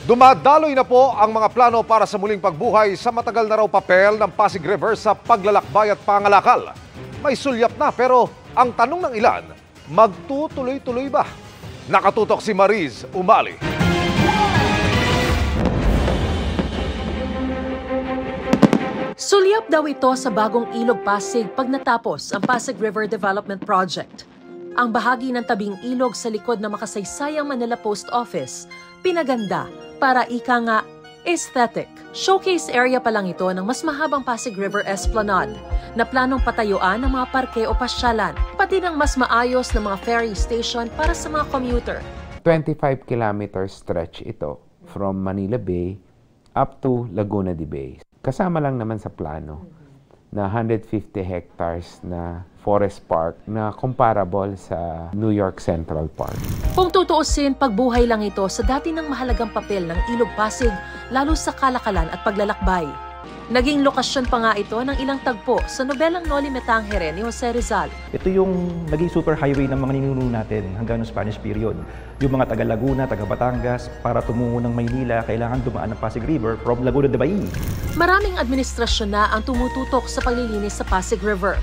Dumadaloy na po ang mga plano para sa muling pagbuhay sa matagal na raw papel ng Pasig River sa paglalakbay at pangalakal. May sulyap na pero ang tanong ng ilan, magtutuloy-tuloy ba? Nakatutok si Mariz Umali. Sulyap daw ito sa bagong Ilog Pasig pag natapos ang Pasig River Development Project. Ang bahagi ng tabing ilog sa likod ng makasaysayang Manila Post Office, pinaganda para ika nga aesthetic. Showcase area pa lang ito ng mas mahabang Pasig River Esplanade na planong patayuan ng mga parke o pasyalan, pati ng mas maayos na mga ferry station para sa mga commuter. 25-kilometer stretch ito from Manila Bay up to Laguna de Bay. Kasama lang naman sa plano na 150 hectares na forest park na comparable sa New York Central Park. Kung tutuusin, pagbuhay lang ito sa dati ng mahalagang papel ng Ilog Pasig, lalo sa kalakalan at paglalakbay. Naging lokasyon pa nga ito ng ilang tagpo sa nobelang Noli Me Tangere ni Jose Rizal. Ito yung naging super highway ng mga ninuno natin hanggang ng Spanish period. Yung mga taga Laguna, taga Batangas, para tumungo ng Maynila, kailangan dumaan ng Pasig River from Laguna de Bay. Maraming administrasyon na ang tumututok sa paglilinis sa Pasig River.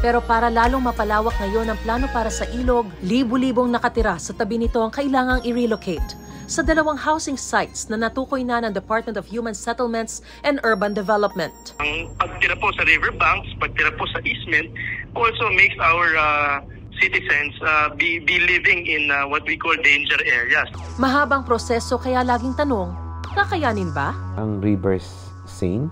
Pero para lalong mapalawak ngayon ang plano para sa ilog, libu-libong nakatira sa tabi nito ang kailangang i-relocate sa dalawang housing sites na natukoy na ng Department of Human Settlements and Urban Development. Ang pagtira po sa riverbanks, pagtira po sa easement, also makes our citizens be living in what we call danger areas. Mahabang proseso kaya laging tanong, kakayanin ba? Ang rivers scene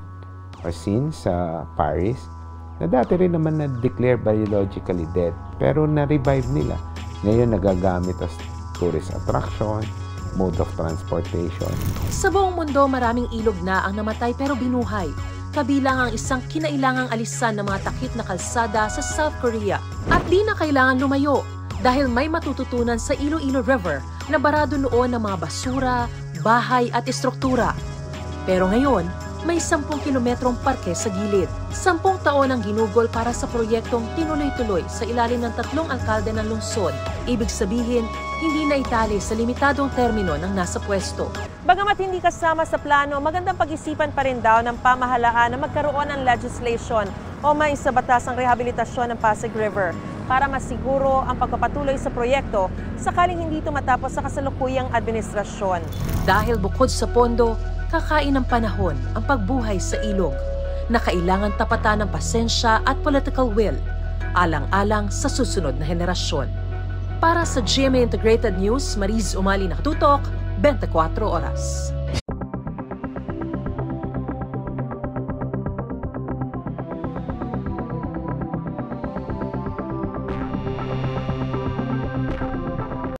sa Paris, na dati rin naman na-declare biologically dead, pero na-revive nila. Ngayon nagagamit as tourist attraction, mode of transportation. Sa buong mundo, maraming ilog na ang namatay pero binuhay. Kabilang ang isang kinailangang alisan ng mga takip na kalsada sa South Korea. At di na kailangan lumayo dahil may matututunan sa Iloilo River na barado noon ng mga basura, bahay at estruktura. Pero ngayon, may 10 kilometrong parke sa gilid. 10 taon ang ginugol para sa proyektong tinuloy-tuloy sa ilalim ng 3 alkalde ng lungsod. Ibig sabihin, hindi na itali sa limitadong termino ng nasa pwesto. Bagamat hindi kasama sa plano, magandang pag-isipan pa rin daw ng pamahalaan na magkaroon ng legislation o may sa batas ang rehabilitasyon ng Pasig River para masiguro ang pagpapatuloy sa proyekto sakaling hindi ito matapos sa kasalukuyang administrasyon. Dahil bukod sa pondo, kakain ng panahon ang pagbuhay sa ilog na kailangan tapatan ng pasensya at political will, alang-alang sa susunod na henerasyon. Para sa GMA Integrated News, Mariz Umali, nakatutok, 24 oras.